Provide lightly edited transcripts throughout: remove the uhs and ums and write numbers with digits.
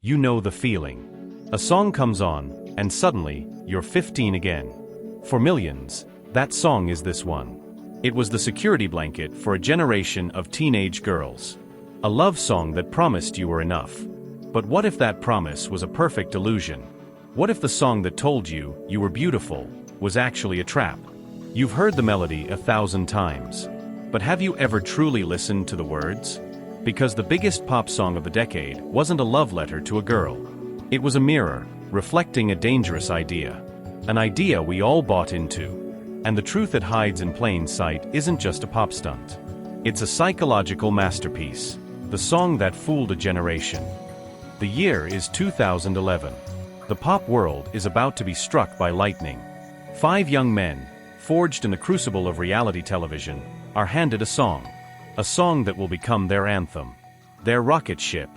You know the feeling. A song comes on, and suddenly, you're 15 again. For millions, that song is this one. It was the security blanket for a generation of teenage girls. A love song that promised you were enough. But what if that promise was a perfect illusion? What if the song that told you you were beautiful was actually a trap? You've heard the melody 1,000 times. But have you ever truly listened to the words? Because the biggest pop song of the decade wasn't a love letter to a girl. It was a mirror, reflecting a dangerous idea. An idea we all bought into. And the truth that hides in plain sight isn't just a pop stunt. It's a psychological masterpiece. The song that fooled a generation. The year is 2011. The pop world is about to be struck by lightning. 5 young men, forged in the crucible of reality television, are handed a song that will become their anthem. Their rocket ship.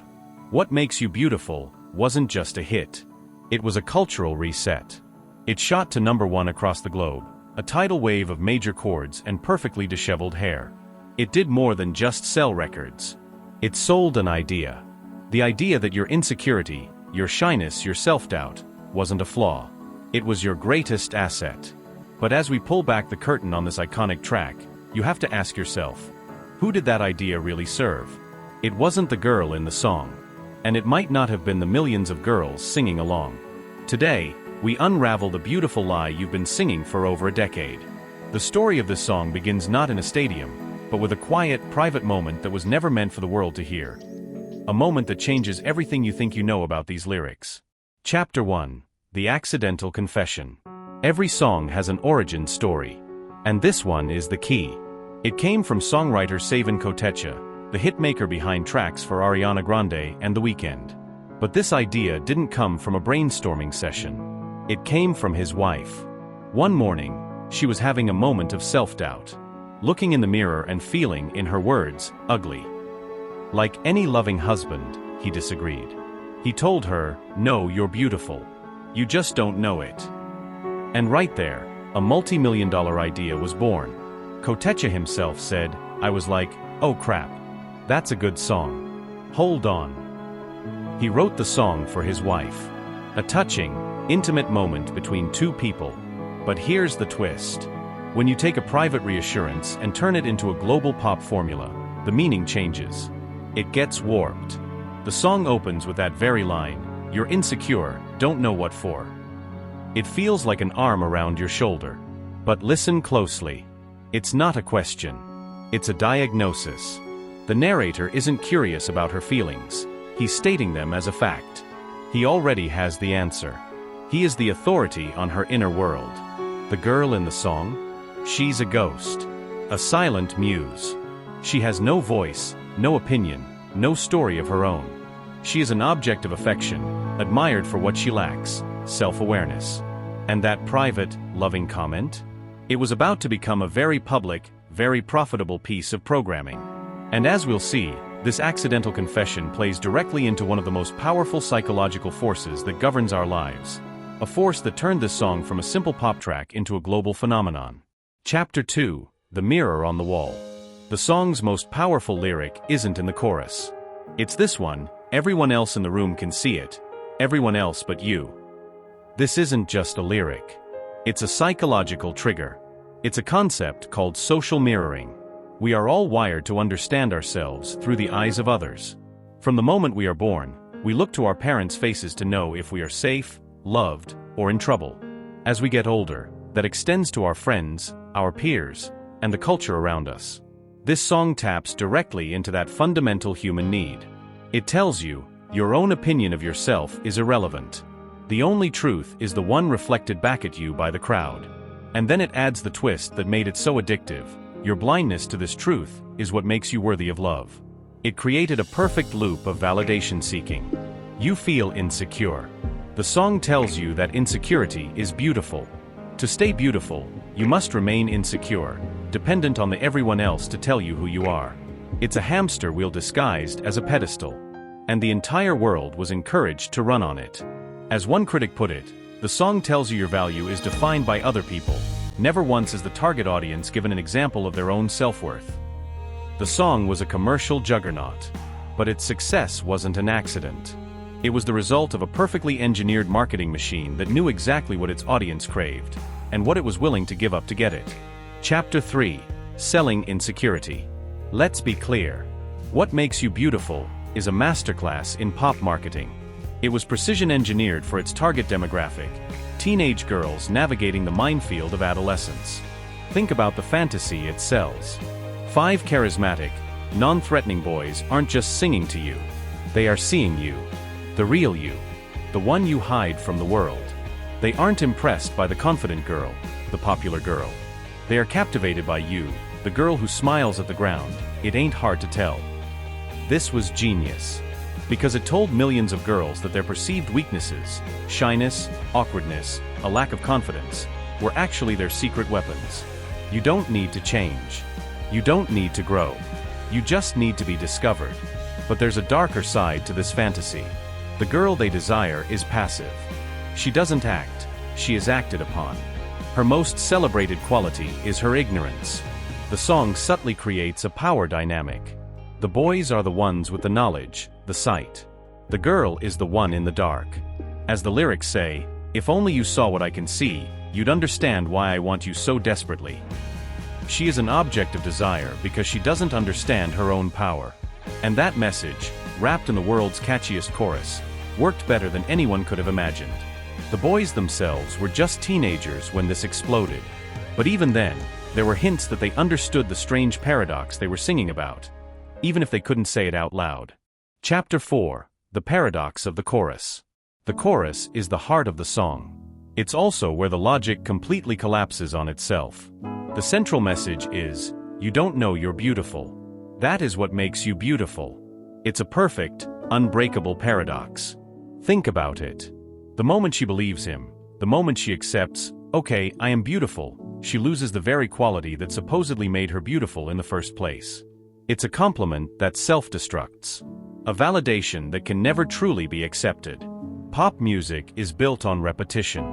What Makes You Beautiful wasn't just a hit. It was a cultural reset. It shot to #1 across the globe. A tidal wave of major chords and perfectly disheveled hair. It did more than just sell records. It sold an idea. The idea that your insecurity, your shyness, your self-doubt, wasn't a flaw. It was your greatest asset. But as we pull back the curtain on this iconic track, you have to ask yourself, who did that idea really serve? It wasn't the girl in the song. And it might not have been the millions of girls singing along. Today, we unravel the beautiful lie you've been singing for over a decade. The story of this song begins not in a stadium, but with a quiet, private moment that was never meant for the world to hear. A moment that changes everything you think you know about these lyrics. Chapter 1. The Accidental Confession. Every song has an origin story. And this one is the key. It came from songwriter Savan Kotecha, the hitmaker behind tracks for Ariana Grande and The Weeknd. But this idea didn't come from a brainstorming session. It came from his wife. One morning, she was having a moment of self-doubt. Looking in the mirror and feeling, in her words, ugly. Like any loving husband, he disagreed. He told her, "No, you're beautiful. You just don't know it." And right there, a multi-million-dollar idea was born. Kotecha himself said, "I was like, oh crap. That's a good song. Hold on." He wrote the song for his wife. A touching, intimate moment between two people. But here's the twist. When you take a private reassurance and turn it into a global pop formula, the meaning changes. It gets warped. The song opens with that very line, "You're insecure, don't know what for." It feels like an arm around your shoulder. But listen closely. It's not a question. It's a diagnosis. The narrator isn't curious about her feelings. He's stating them as a fact. He already has the answer. He is the authority on her inner world. The girl in the song? She's a ghost. A silent muse. She has no voice, no opinion, no story of her own. She is an object of affection, admired for what she lacks, self-awareness. And that private, loving comment? It was about to become a very public, very profitable piece of programming. And as we'll see, this accidental confession plays directly into one of the most powerful psychological forces that governs our lives. A force that turned this song from a simple pop track into a global phenomenon. Chapter 2. The Mirror on the Wall. The song's most powerful lyric isn't in the chorus. It's this one, "Everyone else in the room can see it. Everyone else but you." This isn't just a lyric. It's a psychological trigger. It's a concept called social mirroring. We are all wired to understand ourselves through the eyes of others. From the moment we are born, we look to our parents' faces to know if we are safe, loved, or in trouble. As we get older, that extends to our friends, our peers, and the culture around us. This song taps directly into that fundamental human need. It tells you, your own opinion of yourself is irrelevant. The only truth is the one reflected back at you by the crowd. And then it adds the twist that made it so addictive. Your blindness to this truth is what makes you worthy of love. It created a perfect loop of validation seeking. You feel insecure. The song tells you that insecurity is beautiful. To stay beautiful, you must remain insecure, dependent on the everyone else to tell you who you are. It's a hamster wheel disguised as a pedestal. And the entire world was encouraged to run on it. As one critic put it, the song tells you your value is defined by other people. Never once is the target audience given an example of their own self-worth. The song was a commercial juggernaut. But its success wasn't an accident. It was the result of a perfectly engineered marketing machine that knew exactly what its audience craved, and what it was willing to give up to get it. Chapter 3. Selling Insecurity. Let's be clear. What Makes You Beautiful is a masterclass in pop marketing. It was precision engineered for its target demographic, teenage girls navigating the minefield of adolescence. Think about the fantasy it sells. 5 charismatic, non-threatening boys aren't just singing to you. They are seeing you. The real you. The one you hide from the world. They aren't impressed by the confident girl, the popular girl. They are captivated by you, the girl who smiles at the ground. It ain't hard to tell. This was genius. Because it told millions of girls that their perceived weaknesses, shyness, awkwardness, a lack of confidence, were actually their secret weapons. You don't need to change. You don't need to grow. You just need to be discovered. But there's a darker side to this fantasy. The girl they desire is passive. She doesn't act, she is acted upon. Her most celebrated quality is her ignorance. The song subtly creates a power dynamic. The boys are the ones with the knowledge, the sight. The girl is the one in the dark. As the lyrics say, if only you saw what I can see, you'd understand why I want you so desperately. She is an object of desire because she doesn't understand her own power. And that message, wrapped in the world's catchiest chorus, worked better than anyone could have imagined. The boys themselves were just teenagers when this exploded. But even then, there were hints that they understood the strange paradox they were singing about, even if they couldn't say it out loud. Chapter 4. The Paradox of the Chorus. The chorus is the heart of the song. It's also where the logic completely collapses on itself. The central message is, you don't know you're beautiful. That is what makes you beautiful. It's a perfect, unbreakable paradox. Think about it. The moment she believes him, the moment she accepts, okay, I am beautiful, she loses the very quality that supposedly made her beautiful in the first place. It's a compliment that self-destructs. A validation that can never truly be accepted. Pop music is built on repetition.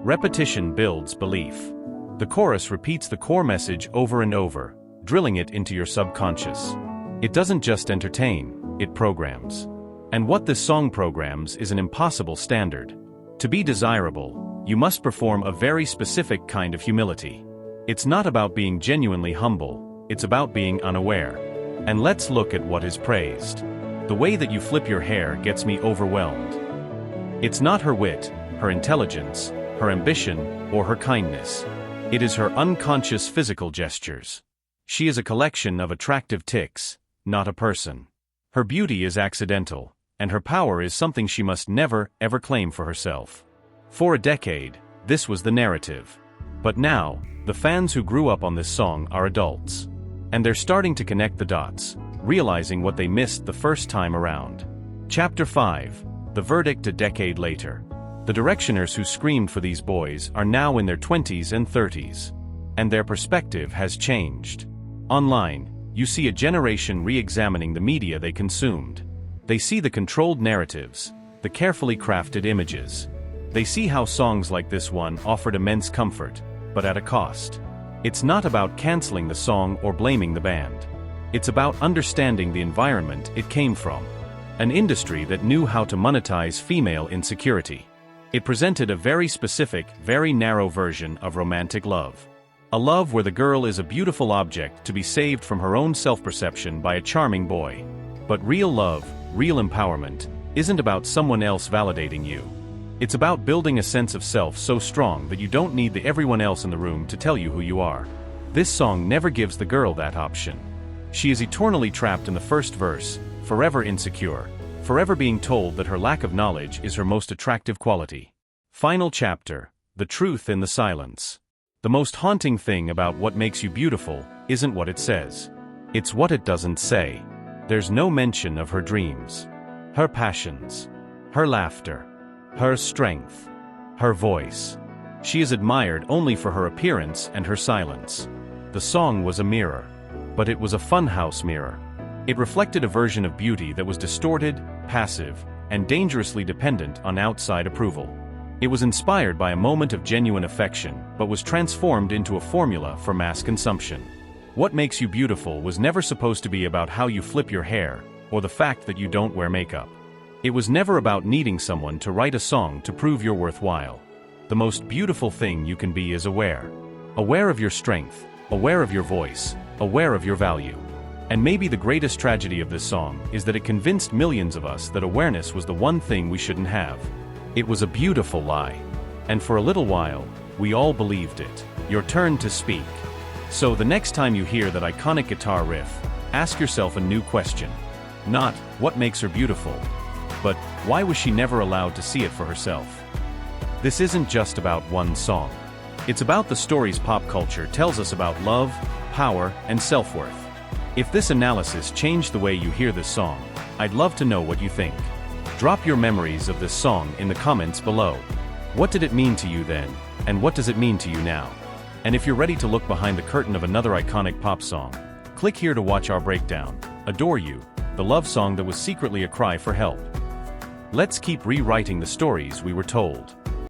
Repetition builds belief. The chorus repeats the core message over and over, drilling it into your subconscious. It doesn't just entertain, it programs. And what this song programs is an impossible standard. To be desirable, you must perform a very specific kind of humility. It's not about being genuinely humble, it's about being unaware. And let's look at what is praised. The way that you flip your hair gets me overwhelmed. It's not her wit, her intelligence, her ambition, or her kindness. It is her unconscious physical gestures. She is a collection of attractive tics, not a person. Her beauty is accidental, and her power is something she must never, ever claim for herself. For a decade, this was the narrative. But now, the fans who grew up on this song are adults. And they're starting to connect the dots, realizing what they missed the first time around. Chapter 5. The Verdict a decade later. The directioners who screamed for these boys are now in their 20s and 30s. And their perspective has changed. Online, you see a generation re-examining the media they consumed. They see the controlled narratives, the carefully crafted images. They see how songs like this one offered immense comfort, but at a cost. It's not about canceling the song or blaming the band. It's about understanding the environment it came from. An industry that knew how to monetize female insecurity. It presented a very specific, very narrow version of romantic love. A love where the girl is a beautiful object to be saved from her own self-perception by a charming boy. But real love, real empowerment, isn't about someone else validating you. It's about building a sense of self so strong that you don't need the everyone else in the room to tell you who you are. This song never gives the girl that option. She is eternally trapped in the first verse, forever insecure, forever being told that her lack of knowledge is her most attractive quality. Final chapter, the truth in the silence. The most haunting thing about What Makes You Beautiful isn't what it says. It's what it doesn't say. There's no mention of her dreams, her passions, her laughter, her strength, her voice. She is admired only for her appearance and her silence. The song was a mirror, but it was a funhouse mirror. It reflected a version of beauty that was distorted, passive, and dangerously dependent on outside approval. It was inspired by a moment of genuine affection, but was transformed into a formula for mass consumption. What Makes You Beautiful was never supposed to be about how you flip your hair, or the fact that you don't wear makeup. It was never about needing someone to write a song to prove you're worthwhile. The most beautiful thing you can be is aware. Aware of your strength, aware of your voice, aware of your value. And maybe the greatest tragedy of this song is that it convinced millions of us that awareness was the one thing we shouldn't have. It was a beautiful lie. And for a little while, we all believed it. Your turn to speak. So the next time you hear that iconic guitar riff, ask yourself a new question. Not, what makes her beautiful? But, why was she never allowed to see it for herself? This isn't just about one song. It's about the stories pop culture tells us about love, power, and self-worth. If this analysis changed the way you hear this song, I'd love to know what you think. Drop your memories of this song in the comments below. What did it mean to you then, and what does it mean to you now? And if you're ready to look behind the curtain of another iconic pop song, click here to watch our breakdown. Adore You, the love song that was secretly a cry for help. Let's keep rewriting the stories we were told.